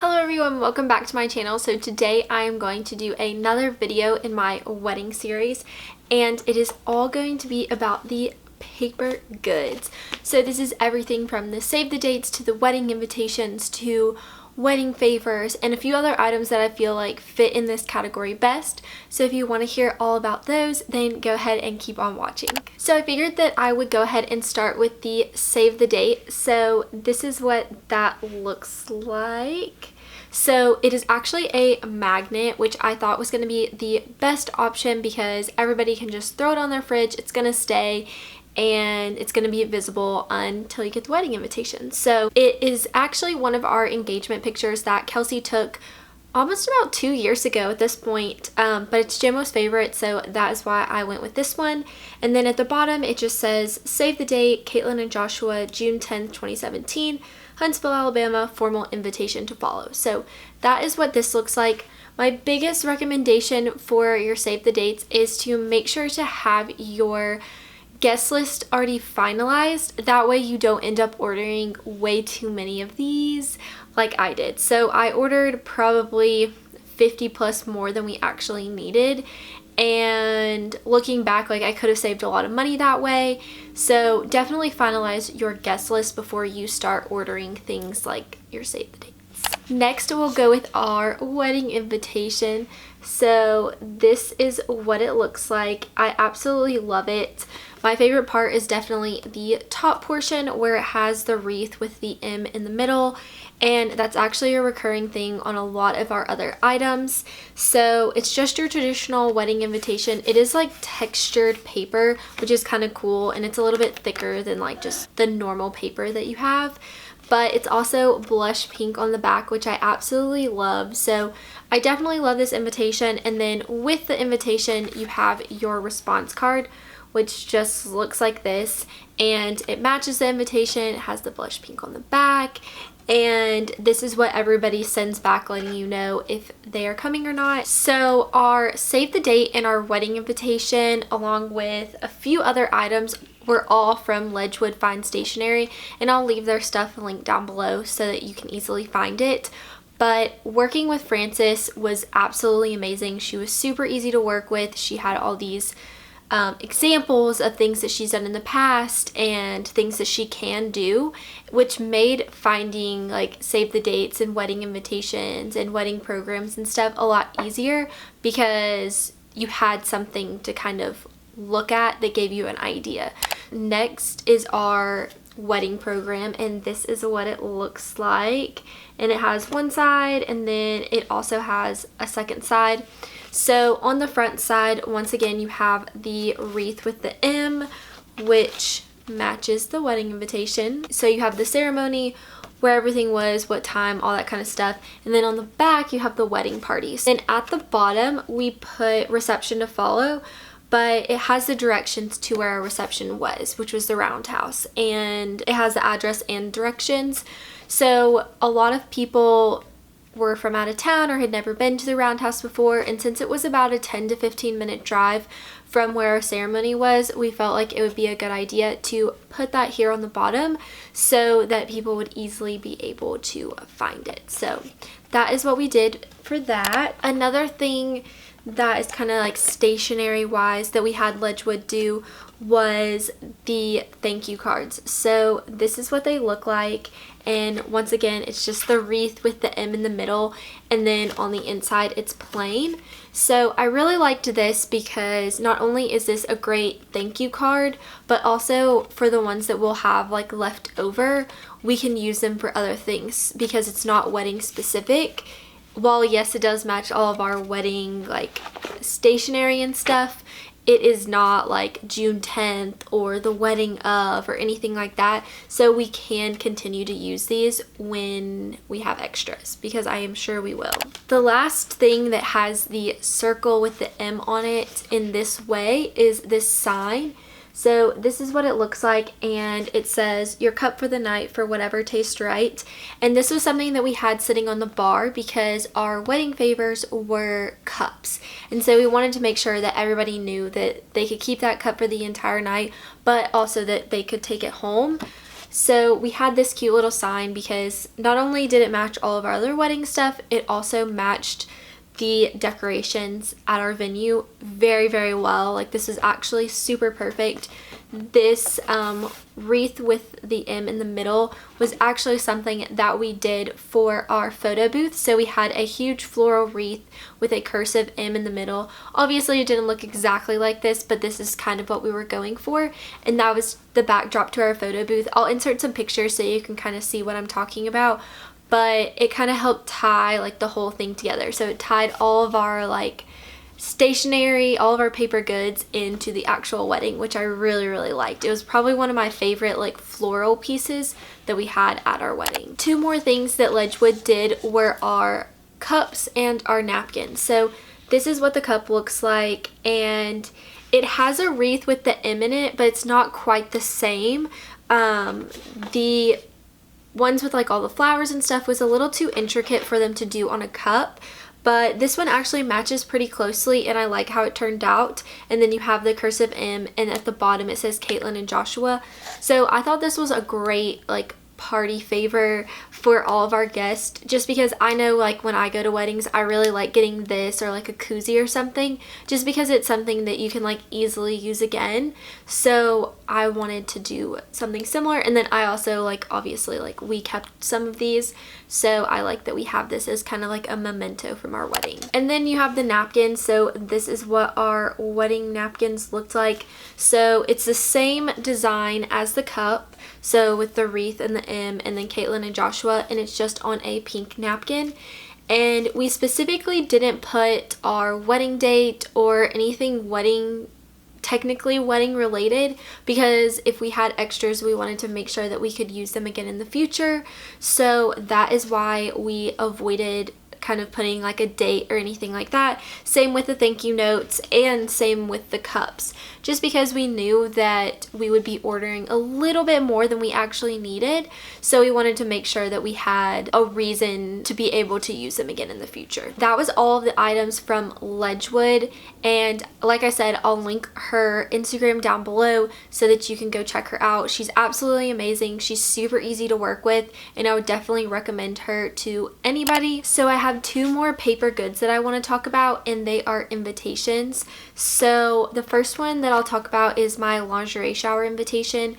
Hello everyone, welcome back to my channel. So today I am going to do another video in my wedding series, and it is all going to be about the paper goods. So this is everything from the save the dates to the wedding invitations to wedding favors and a few other items that I feel like fit in this category best. So if you want to hear all about those, then go ahead and keep on watching. So I figured that I would go ahead and start with the save the date. So this is what that looks like. So it is actually a magnet, which I thought was going to be the best option because everybody can just throw it on their fridge, it's going to stay, and it's going to be visible until you get the wedding invitation. So it is actually one of our engagement pictures that Kelsey took almost about 2 years ago at this point, but it's Jimbo's favorite, so that is why I went with this one. And then at the bottom it just says save the date, Caitlin and Joshua, June 10th 2017, Huntsville, Alabama, formal invitation to follow. So that is what this looks like. My biggest recommendation for your save the dates is to make sure to have your guest list already finalized. That way you don't end up ordering way too many of these like I did. So I ordered probably 50 plus more than we actually needed, and looking back, like, I could have saved a lot of money that way. So definitely finalize your guest list before you start ordering things like your save the dates. Next we'll go with our wedding invitation. So this is what it looks like. I absolutely love it. My favorite part is definitely the top portion where it has the wreath with the M in the middle, and that's actually a recurring thing on a lot of our other items. So it's just your traditional wedding invitation. It is like textured paper, which is kind of cool, and it's a little bit thicker than like just the normal paper that you have. But it's also blush pink on the back, which I absolutely love. So I definitely love this invitation. And then with the invitation, you have your response card, which just looks like this, and it matches the invitation. It has the blush pink on the back, and this is what everybody sends back, letting you know if they are coming or not. So our save the date and our wedding invitation, along with a few other items, were all from Ledgewood Fine Stationery, and I'll leave their stuff linked down below so that you can easily find it. But working with Frances was absolutely amazing. She was super easy to work with. She had all these examples of things that she's done in the past and things that she can do, which made finding like save the dates and wedding invitations and wedding programs and stuff a lot easier because you had something to kind of look at that gave you an idea. Next is our wedding program, and this is what it looks like, and it has one side and then it also has a second side. So on the front side, once again, you have the wreath with the M, which matches the wedding invitation. So you have the ceremony, where everything was, what time, all that kind of stuff. And then on the back, you have the wedding parties. And at the bottom, we put reception to follow, but it has the directions to where our reception was, which was the roundhouse. And it has the address and directions. So a lot of people were from out of town or had never been to the roundhouse before, and since it was about a 10 to 15 minute drive from where our ceremony was, we felt like it would be a good idea to put that here on the bottom so that people would easily be able to find it. So that is what we did for that. Another thing that is kind of like stationery wise that we had Ledgewood do was the thank you cards. So this is what they look like, and once again, it's just the wreath with the M in the middle, and then on the inside it's plain. So I really liked this because not only is this a great thank you card, but also for the ones that we'll have like left over, we can use them for other things because it's not wedding specific. While yes, it does match all of our wedding like stationery and stuff, it is not like June 10th or the wedding of or anything like that. So we can continue to use these when we have extras, because I am sure we will. The last thing that has the circle with the M on it in this way is this sign. So this is what it looks like, and it says your cup for the night for whatever tastes right. And this was something that we had sitting on the bar because our wedding favors were cups, and so we wanted to make sure that everybody knew that they could keep that cup for the entire night, but also that they could take it home. So we had this cute little sign because not only did it match all of our other wedding stuff, it also matched the decorations at our venue very, very well. Like, this is actually super perfect. This wreath with the M in the middle was actually something that we did for our photo booth. So we had a huge floral wreath with a cursive M in the middle. Obviously it didn't look exactly like this, but this is kind of what we were going for, and that was the backdrop to our photo booth. I'll insert some pictures so you can kind of see what I'm talking about, but it kind of helped tie like the whole thing together. So it tied all of our like stationery, all of our paper goods into the actual wedding, which I really, really liked. It was probably one of my favorite like floral pieces that we had at our wedding. Two more things that Ledgewood did were our cups and our napkins. So this is what the cup looks like, and it has a wreath with the M in it, but it's not quite the same. The ones with like all the flowers and stuff was a little too intricate for them to do on a cup, but this one actually matches pretty closely, and I like how it turned out. And then you have the cursive M, and at the bottom it says Caitlin and Joshua. So I thought this was a great like party favor for all of our guests, just because I know like when I go to weddings I really like getting this or like a koozie or something, just because it's something that you can like easily use again. So I wanted to do something similar, and then I also like obviously like we kept some of these, so I like that we have this as kind of like a memento from our wedding. And then you have the napkins. So this is what our wedding napkins looked like. So it's the same design as the cup, so with the wreath and the M and then Caitlin and Joshua, and it's just on a pink napkin. And we specifically didn't put our wedding date or anything technically wedding related, because if we had extras we wanted to make sure that we could use them again in the future. So that is why we avoided kind of putting like a date or anything like that. Same with the thank you notes, and same with the cups, just because we knew that we would be ordering a little bit more than we actually needed. So we wanted to make sure that we had a reason to be able to use them again in the future. That was all of the items from Ledgewood, and like I said, I'll link her Instagram down below so that you can go check her out. She's absolutely amazing. She's super easy to work with, and I would definitely recommend her to anybody. So I have two more paper goods that I want to talk about, and they are invitations. So the first one that I'll talk about is my lingerie shower invitation.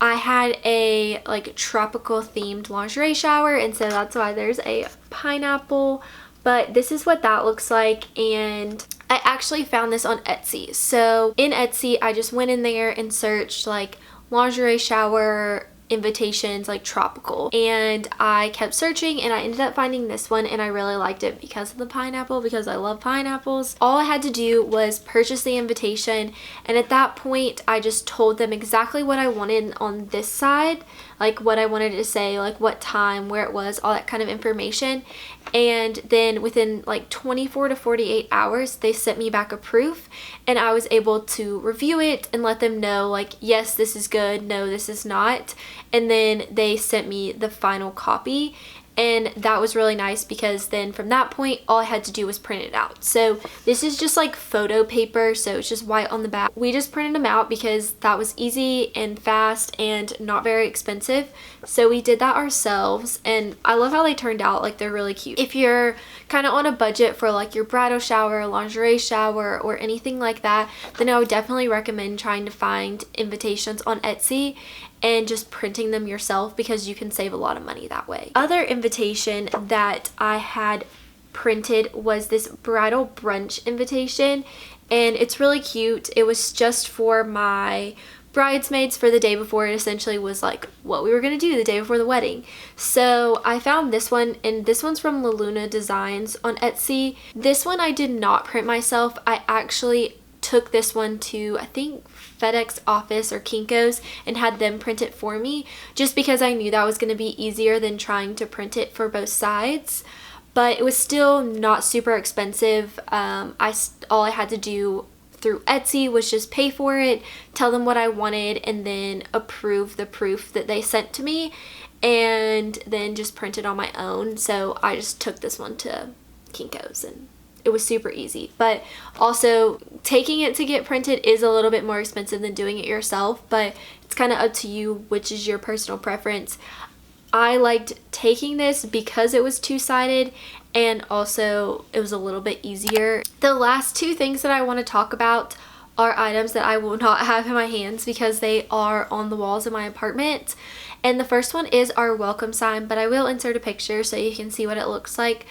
I had a like tropical themed lingerie shower, and so that's why there's a pineapple, but this is what that looks like. And I actually found this on Etsy. So in Etsy I just went in there and searched like lingerie shower invitations like tropical, and I kept searching and I ended up finding this one, and I really liked it because of the pineapple, because I love pineapples. All I had to do was purchase the invitation, and at that point I just told them exactly what I wanted on this side, like what I wanted to say, like what time, where it was, all that kind of information. And then within like 24 to 48 hours they sent me back a proof, and I was able to review it and let them know like, yes, this is good, no, this is not. And then they sent me the final copy, and that was really nice, because then from that point all I had to do was print it out. So this is just like photo paper, so it's just white on the back. We just printed them out because that was easy and fast and not very expensive, so we did that ourselves, and I love how they turned out. Like, they're really cute. If you're kind of on a budget for like your bridal shower, lingerie shower, or anything like that, then I would definitely recommend trying to find invitations on Etsy and just printing them yourself, because you can save a lot of money that way. Other invitation that I had printed was this bridal brunch invitation, and it's really cute. It was just for my bridesmaids for the day before. It essentially was like what we were going to do the day before the wedding. So I found this one, and this one's from La Luna Designs on Etsy. This one I did not print myself. I actually took this one to, I think, FedEx office or Kinko's, and had them print it for me, just because I knew that was going to be easier than trying to print it for both sides. But it was still not super expensive. All I had to do through Etsy was just pay for it, tell them what I wanted, and then approve the proof that they sent to me, and then just print it on my own. So I just took this one to Kinko's and it was super easy. But also taking it to get printed is a little bit more expensive than doing it yourself, but it's kind of up to you, which is your personal preference. I liked taking this because it was two-sided, and also it was a little bit easier. The last two things that I want to talk about are items that I will not have in my hands because they are on the walls of my apartment. And the first one is our welcome sign, but I will insert a picture so you can see what it looks like.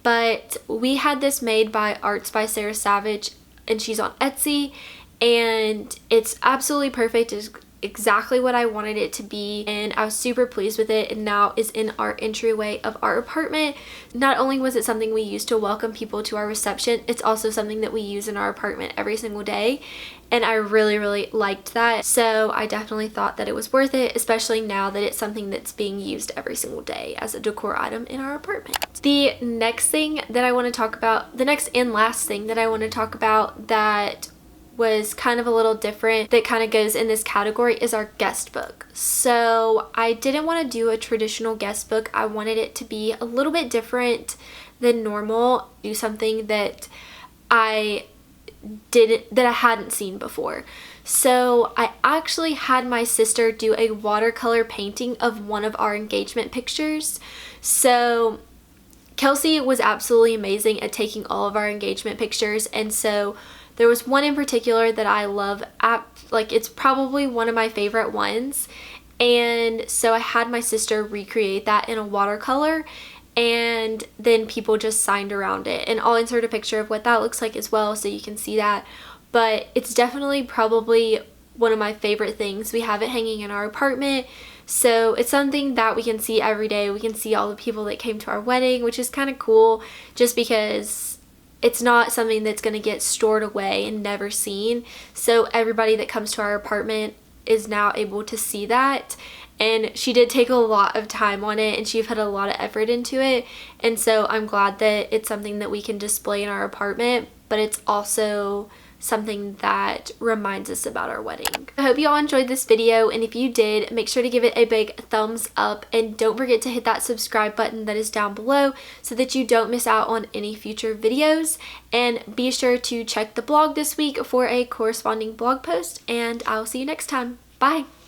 But we had this made by Arts by Sarah Savage, and she's on Etsy, and it's absolutely perfect. It's exactly what I wanted it to be, and I was super pleased with it, and now is in our entryway of our apartment. Not only was it something we used to welcome people to our reception, it's also something that we use in our apartment every single day, and I really liked that. So I definitely thought that it was worth it, especially now that it's something that's being used every single day as a decor item in our apartment. The next thing that I want to talk about, the next and last thing that I want to talk about that was kind of a little different, that kind of goes in this category, is our guest book. So I didn't want to do a traditional guest book. I wanted it to be a little bit different than normal, do something that I hadn't seen before. So I actually had my sister do a watercolor painting of one of our engagement pictures. So Kelsey was absolutely amazing at taking all of our engagement pictures, and so there was one in particular that I love, like it's probably one of my favorite ones, and so I had my sister recreate that in a watercolor, and then people just signed around it, and I'll insert a picture of what that looks like as well so you can see that. But it's definitely probably one of my favorite things. We have it hanging in our apartment, so it's something that we can see every day. We can see all the people that came to our wedding, which is kind of cool, just because it's not something that's going to get stored away and never seen. So everybody that comes to our apartment is now able to see that. And she did take a lot of time on it, and she put a lot of effort into it. And so I'm glad that it's something that we can display in our apartment, but it's also something that reminds us about our wedding. I hope you all enjoyed this video, and if you did, make sure to give it a big thumbs up, and don't forget to hit that subscribe button that is down below so that you don't miss out on any future videos. And be sure to check the blog this week for a corresponding blog post, and I'll see you next time. Bye!